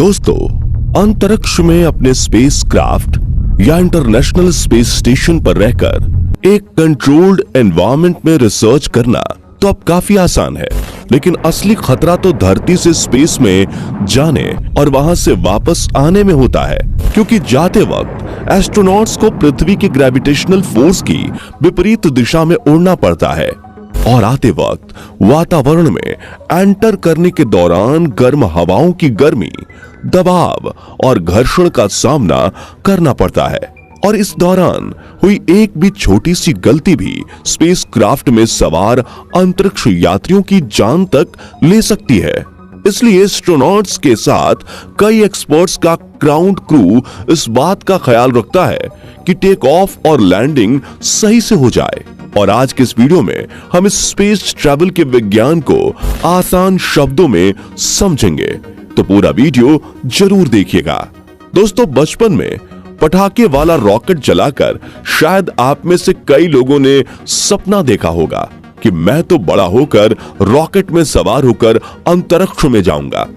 दोस्तों, अंतरिक्ष में अपने स्पेसक्राफ्ट या इंटरनेशनल स्पेस स्टेशन पर रहकर एक कंट्रोल्ड एनवायरनमेंट में रिसर्च करना तो अब काफी आसान है, लेकिन असली खतरा तो धरती से स्पेस में जाने और वहां से वापस आने में होता है, क्योंकि जाते वक्त एस्ट्रोनॉट्स को पृथ्वी के ग्रेविटेशनल फोर्स की विपरीत दिशा में उड़ना पड़ता है और आते वक्त वातावरण में एंटर करने के दौरान गर्म हवाओं की गर्मी, दबाव और घर्षण का सामना करना पड़ता है। और इस दौरान हुई एक भी छोटी सी गलती भी स्पेसक्राफ्ट में सवार अंतरिक्ष यात्रियों की जान तक ले सकती है। इसलिए एस्ट्रोनॉट्स के साथ कई एक्सपर्ट्स का ग्राउंड क्रू इस बात का ख्याल रखता है कि टेक ऑफ और लैंडिंग सही से हो जाए। और आज के इस वीडियो में हम इस स्पेस ट्रैवल के विज्ञान को आसान शब्दों में समझेंगे, तो पूरा वीडियो जरूर देखिएगा। दोस्तों, बचपन में पटाखे वाला रॉकेट जलाकर शायद आप में से कई लोगों ने सपना देखा होगा कि मैं तो बड़ा होकर रॉकेट में सवार होकर अंतरिक्ष में जाऊंगा।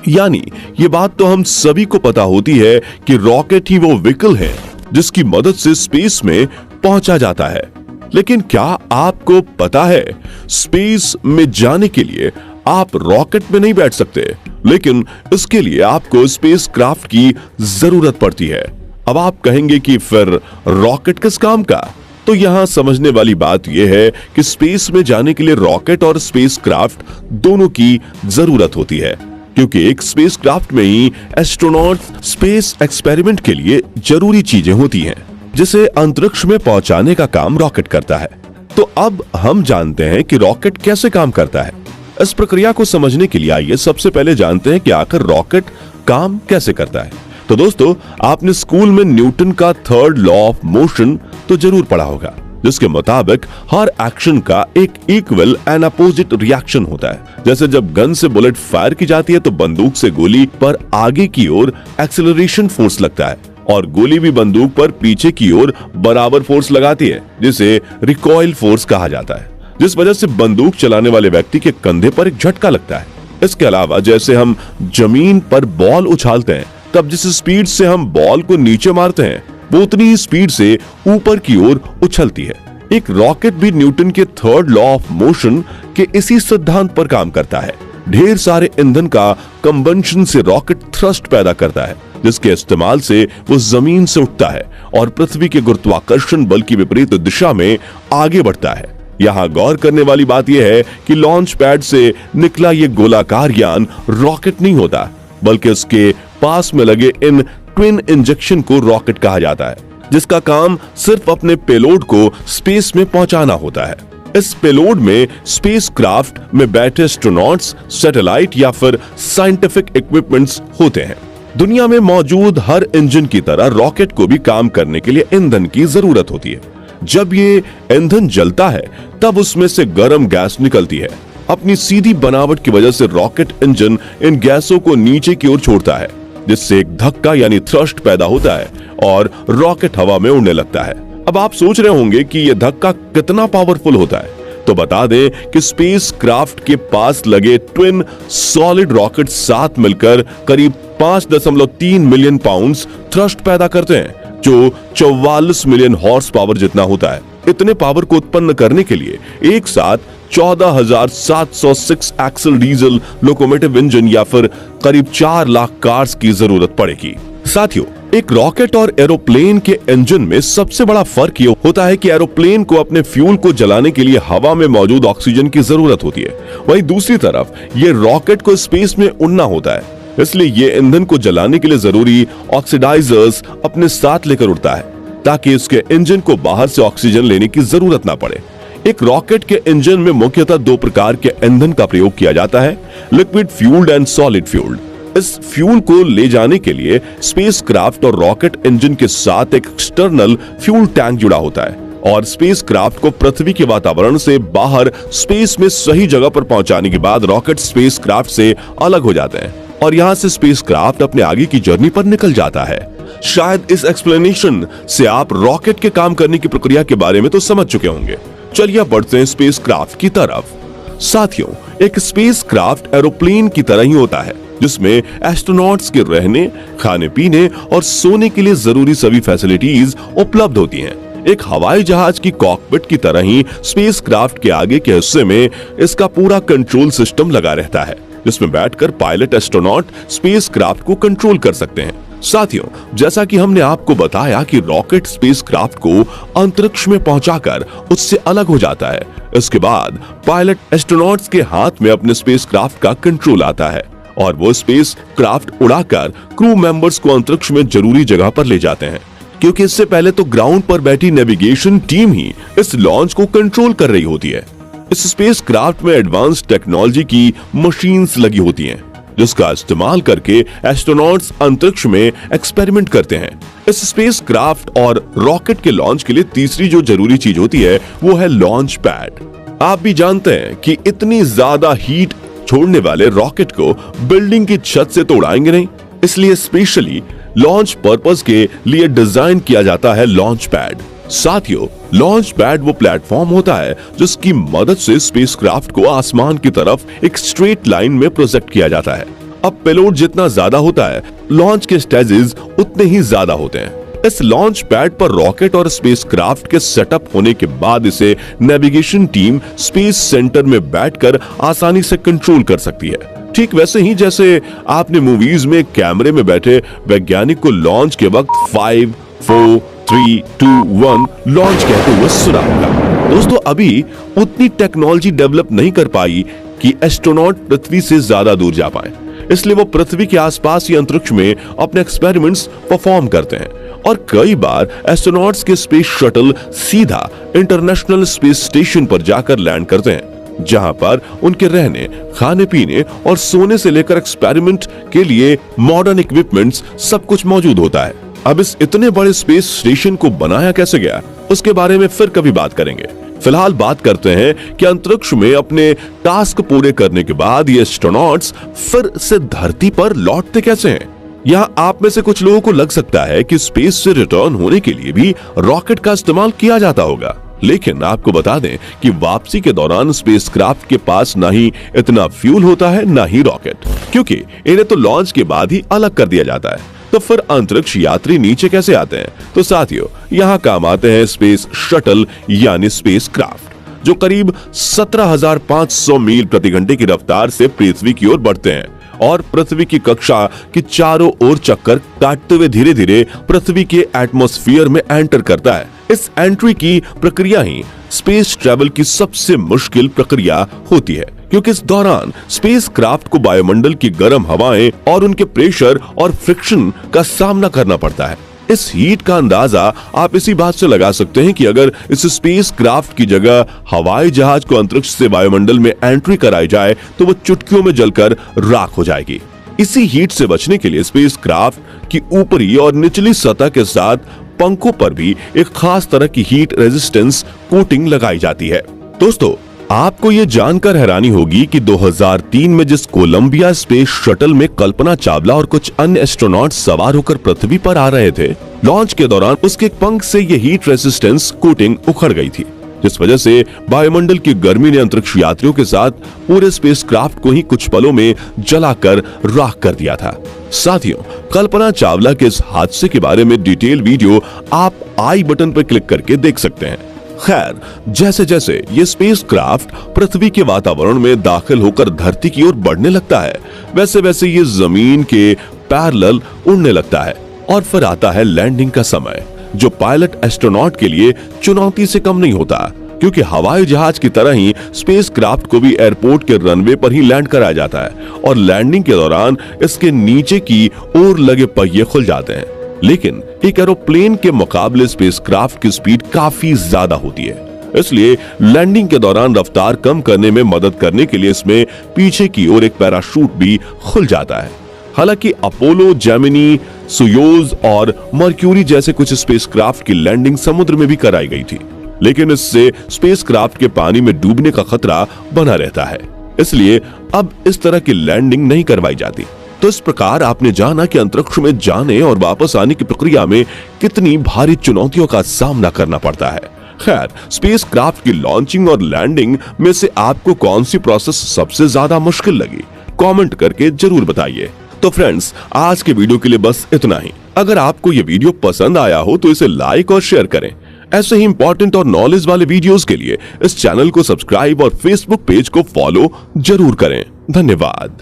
यानी ये बात तो हम सभी को पता होती है कि रॉकेट ही वो व्हीकल है जिसकी मदद से स्पेस में पहुंचा जाता है। लेकिन क्या आपको पता है, स्पेस में जाने के लिए आप रॉकेट में नहीं बैठ सकते, लेकिन इसके लिए आपको स्पेसक्राफ्ट की जरूरत पड़ती है। अब आप कहेंगे कि फिर रॉकेट किस काम का? तो यहाँ समझने वाली बात यह है कि स्पेस में जाने के लिए रॉकेट और स्पेसक्राफ्ट दोनों की जरूरत होती है, क्योंकि एक स्पेसक्राफ्ट में ही एस्ट्रोनॉट स्पेस एक्सपेरिमेंट के लिए जरूरी चीजें होती हैं, जिसे अंतरिक्ष में पहुंचाने का काम रॉकेट करता है। तो अब हम जानते हैं कि रॉकेट कैसे काम करता है। इस प्रक्रिया को समझने के लिए आइए सबसे पहले जानते हैं कि आखिर रॉकेट काम कैसे करता है। तो दोस्तों, आपने स्कूल में न्यूटन का थर्ड लॉ ऑफ मोशन तो जरूर पढ़ा होगा, जिसके मुताबिक हर एक्शन का एक इक्वल एंड अपोजिट रिएक्शन होता है। जैसे जब गन से बुलेट फायर की जाती है तो बंदूक से गोली पर आगे की ओर एक्सेलरेशन फोर्स लगता है और गोली भी बंदूक पर पीछे की ओर बराबर फोर्स लगाती है, जिसे रिकॉइल फोर्स कहा जाता है, जिस वजह से बंदूक चलाने वाले व्यक्ति के कंधे पर एक झटका लगता है। इसके अलावा जैसे हम जमीन पर बॉल उछालते हैं, तब जिस स्पीड से हम बॉल को नीचे मारते हैं वो उतनी ही स्पीड से ऊपर की ओर उछलती है। एक रॉकेट भी न्यूटन के थर्ड लॉ ऑफ मोशन के इसी सिद्धांत पर काम करता है। ढेर सारे ईंधन का कंबंशन से रॉकेट थ्रस्ट पैदा करता है, जिसके इस्तेमाल से वो जमीन से उठता है और पृथ्वी के गुरुत्वाकर्षण बल की विपरीत दिशा में आगे बढ़ता है। यहाँ गौर करने वाली बात यह है कि लॉन्च पैड से निकला ये गोलाकार यान रॉकेट नहीं होता, बल्कि उसके पास में लगे इन ट्विन इंजेक्शन को रॉकेट कहा जाता है, जिसका काम सिर्फ अपने पेलोड को स्पेस में पहुंचाना होता है। इस पेलोड में स्पेसक्राफ्ट में बैठे एस्ट्रोनॉट्स, सैटेलाइट या फिर साइंटिफिक इक्विपमेंट्स होते हैं। दुनिया में मौजूद हर इंजन की तरह रॉकेट को भी काम करने के लिए ईंधन की जरूरत होती है। जब ये ईंधन जलता है तब उसमें से गर्म गैस निकलती है। अपनी सीधी बनावट की वजह से रॉकेट इंजन इन गैसों को नीचे की ओर छोड़ता है, जिससे एक धक्का यानी थ्रस्ट पैदा होता है और रॉकेट हवा में उड़ने लगता है। अब आप सोच रहे होंगे कि यह धक्का कितना पावरफुल होता है, तो बता दें कि स्पेसक्राफ्ट के पास लगे ट्विन सॉलिड रॉकेट साथ मिलकर करीब 5.3 मिलियन पाउंड्स थ्रस्ट पैदा करते हैं, जो 44 मिलियन हॉर्स पावर जितना होता है। इतने पावर को उत्पन्न करने के लिए एक साथ 14,706 एक्सल डीजल लोकोमोटिव इंजन या फिर करीब 4 लाख कार्स की जरूरत पड़ेगी। साथियों, एक रॉकेट और एरोप्लेन के इंजन में सबसे बड़ा फर्क ये होता है कि एरोप्लेन को अपने फ्यूल को जलाने के लिए हवा में मौजूद ऑक्सीजन की जरूरत होती है, वहीं दूसरी तरफ ये रॉकेट को स्पेस में उड़ना होता है, इसलिए ये ईंधन को जलाने के लिए जरूरी ऑक्सीडाइजर्स अपने साथ लेकर उड़ता है, ताकि इसके इंजन को बाहर से ऑक्सीजन लेने की जरूरत ना पड़े। एक रॉकेट के इंजन में मुख्यतः 2 प्रकार के ईंधन का प्रयोग किया जाता है, liquid fuelled and solid fuelled. इस फ्यूल को ले जाने के लिए स्पेसक्राफ्ट और रॉकेट इंजन के साथ एक एक्सटर्नल फ्यूल टैंक जुड़ा होता है और स्पेसक्राफ्ट को पृथ्वी के वातावरण से बाहर स्पेस में सही जगह पर पहुंचाने के बाद रॉकेट स्पेसक्राफ्ट से अलग हो जाते हैं और यहाँ से स्पेसक्राफ्ट अपने आगे की जर्नी पर निकल जाता है। शायद इस एक्सप्लेनेशन से आप रॉकेट के काम करने की प्रक्रिया के बारे में तो समझ चुके होंगे। चलिए बढ़ते हैं स्पेसक्राफ्ट की तरफ। साथियों, एक स्पेसक्राफ्ट एरोप्लेन की तरह ही होता है। जिसमें एस्ट्रोनॉट्स के रहने, खाने पीने और सोने के लिए जरूरी सभी फैसिलिटीज उपलब्ध होती हैं। एक हवाई जहाज की कॉकपिट की तरह ही स्पेसक्राफ्ट के आगे के हिस्से में इसका पूरा कंट्रोल सिस्टम लगा रहता है, जिसमें बैठकर पायलट एस्ट्रोनॉट स्पेसक्राफ्ट को कंट्रोल कर सकते हैं। साथियों, जैसा कि हमने आपको बताया कि रॉकेट स्पेसक्राफ्ट को अंतरिक्ष में पहुंचाकर उससे अलग हो जाता है। इसके बाद पायलट एस्ट्रोनॉट्स के हाथ में अपने स्पेसक्राफ्ट का कंट्रोल आता है और वो स्पेसक्राफ्ट उड़ाकर क्रू मेंबर्स को अंतरिक्ष में जरूरी जगह पर ले जाते हैं, क्योंकि इससे पहले तो ग्राउंड पर बैठी नेविगेशन टीम ही इस लॉन्च को कंट्रोल कर रही होती है। इस स्पेसक्राफ्ट में एडवांस टेक्नोलॉजी की मशीन्स लगी होती हैं, जिसका इस्तेमाल करके एस्ट्रोनॉट्स अंतरिक्ष में एक्सपेरिमेंट करते हैं। इस स्पेसक्राफ्ट और रॉकेट के लॉन्च के लिए तीसरी जो जरूरी चीज होती है वो है लॉन्च पैड। आप भी जानते हैं कि इतनी ज्यादा हीट छोड़ने वाले रॉकेट को बिल्डिंग की छत से तो उड़ाएंगे नहीं, इसलिए स्पेशली लॉन्च पर्पस के लिए डिजाइन किया जाता है लॉन्च पैड। साथियों, लॉन्च पैड वो प्लेटफॉर्म होता है जिसकी मदद से स्पेसक्राफ्ट को आसमान की तरफ एक स्ट्रेट लाइन में प्रोजेक्ट किया जाता है। अब पेलोड जितना ज्यादा होता है, लॉन्च के स्टेजेस उतने ही ज्यादा होते हैं। इस लॉन्च पैड पर रॉकेट और स्पेसक्राफ्ट के सेटअप होने के बाद इसे नेविगेशन टीम स्पेस सेंटर में बैठकर आसानी से कंट्रोल कर सकती है। ठीक वैसे ही जैसे आपने मूवीज में कैमरे में बैठे वैज्ञानिक को लॉन्च के वक्त 5, 4, 3, 2, 1 लॉन्च कहते हुए सुना होगा। दोस्तों, अभी उतनी टेक्नोलॉजी डेवलप नहीं कर पाई कि एस्ट्रोनॉट पृथ्वी से ज्यादा दूर जा पाए, इसलिए वो पृथ्वी के आसपास ही अंतरिक्ष में अपने एक्सपेरिमेंट्स परफॉर्म करते हैं और कई बार एस्ट्रोनॉट्स के स्पेस शटल सीधा इंटरनेशनल स्पेस स्टेशन पर जाकर लैंड करते हैं, जहां पर उनके रहने, खाने पीने और सोने से लेकर एक्सपेरिमेंट के लिए मॉडर्न इक्विपमेंट्स सब कुछ मौजूद होता है। अब इस इतने बड़े स्पेस स्टेशन को बनाया कैसे गया, उसके बारे में फिर कभी बात करेंगे। फिलहाल बात करते हैं कि अंतरिक्ष में अपने टास्क पूरे करने के बाद ये एस्ट्रोनॉट्स फिर से धरती पर लौटते कैसे हैं। यहाँ आप में से कुछ लोगों को लग सकता है कि स्पेस से रिटर्न होने के लिए भी रॉकेट का इस्तेमाल किया जाता होगा, लेकिन आपको बता दें कि वापसी के दौरान स्पेसक्राफ्ट के पास ना ही इतना फ्यूल होता है ना ही रॉकेट, क्योंकि इन्हें तो लॉन्च के बाद ही अलग कर दिया जाता है। तो फिर अंतरिक्ष यात्री नीचे कैसे आते हैं? तो साथियों, यहाँ काम आते हैं स्पेस शटल यानी स्पेसक्राफ्ट, जो करीब 17,500 मील प्रति घंटे की रफ्तार से पृथ्वी की ओर बढ़ते हैं और पृथ्वी की कक्षा की चारों ओर चक्कर काटते हुए धीरे धीरे पृथ्वी के एटमॉस्फेयर में एंटर करता है। इस एंट्री की प्रक्रिया ही स्पेस ट्रैवल की सबसे मुश्किल प्रक्रिया होती है, क्योंकि इस दौरान स्पेसक्राफ्ट को वायुमंडल की गर्म हवाएं और उनके प्रेशर और फ्रिक्शन का सामना करना पड़ता है। इस हीट का अंदाजा आप इसी बात से लगा सकते हैं कि अगर इस स्पेसक्राफ्ट की जगह हवाई जहाज को अंतरिक्ष से वायुमंडल में एंट्री कराई जाए तो वो चुटकियों में जलकर राख हो जाएगी। इसी हीट से बचने के लिए स्पेसक्राफ्ट की ऊपरी और निचली सतह के साथ पंखों पर भी एक खास तरह की हीट रेजिस्टेंस कोटिंग लगाई जाती है। दोस्तों, आपको ये जानकर हैरानी होगी कि 2003 में जिस कोलंबिया स्पेस शटल में कल्पना चावला और कुछ अन्य एस्ट्रोनॉट सवार होकर पृथ्वी पर आ रहे थे, लॉन्च के दौरान उसके पंख से ये हीट रेजिस्टेंस कोटिंग उखड़ गई थी, जिस वजह से वायुमंडल की गर्मी ने अंतरिक्ष यात्रियों के साथ पूरे स्पेसक्राफ्ट को ही कुछ पलों में जलाकर राख कर दिया था। साथियों, कल्पना चावला के इस हादसे के बारे में डिटेल वीडियो आप आई बटन पर क्लिक करके देख सकते हैं। खैर, जैसे जैसे ये स्पेसक्राफ्ट पृथ्वी के वातावरण में दाखिल होकर धरती की ओर बढ़ने लगता है, वैसे वैसे ये जमीन के पैरेलल उड़ने लगता है और फिर आता है लैंडिंग का समय, जो पायलट एस्ट्रोनॉट के लिए चुनौती से कम नहीं होता, क्योंकि हवाई जहाज की तरह ही स्पेसक्राफ्ट को भी एयरपोर्ट के रनवे पर ही लैंड कराया जाता है और लैंडिंग के दौरान इसके नीचे की ओर लगे पहिए खुल जाते हैं। लेकिन एक एरोप्लेन के मुकाबले स्पेसक्राफ्ट की स्पीड काफी ज्यादा होती है, इसलिए लैंडिंग के दौरान रफ्तार कम करने में मदद करने के लिए इसमें पीछे की ओर एक पैराशूट भी खुल जाता है। हालांकि अपोलो, जेमिनी, सोयूज और मर्क्यूरी जैसे कुछ स्पेसक्राफ्ट की लैंडिंग समुद्र में भी कराई गई थी, लेकिन इससे स्पेसक्राफ्ट के पानी में डूबने का खतरा बना रहता है, इसलिए अब इस तरह की लैंडिंग नहीं करवाई जाती। तो इस प्रकार आपने जाना कि अंतरिक्ष में जाने और वापस आने की प्रक्रिया में कितनी भारी चुनौतियों का सामना करना पड़ता है। खैर, स्पेसक्राफ्ट की लॉन्चिंग और लैंडिंग में से आपको कौन सी प्रोसेस सबसे ज्यादा मुश्किल लगी? कमेंट करके जरूर बताइए। तो फ्रेंड्स, आज के वीडियो के लिए बस इतना ही। अगर आपको ये वीडियो पसंद आया हो तो इसे लाइक और शेयर करें। ऐसे ही इंपॉर्टेंट और नॉलेज वाले वीडियोस के लिए इस चैनल को सब्सक्राइब और फेसबुक पेज को फॉलो जरूर करें। धन्यवाद।